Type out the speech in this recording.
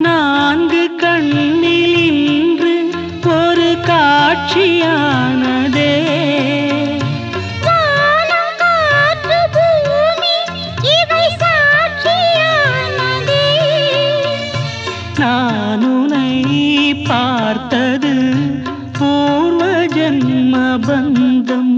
நான்கு கண்ணில் இன்று ஒரு காட்சியானதே. வானம் காற்று பூமி இவை சாட்சியானதே. நான் உன்னை பார்த்தது பூர்வ ஜன்ம பந்தம்.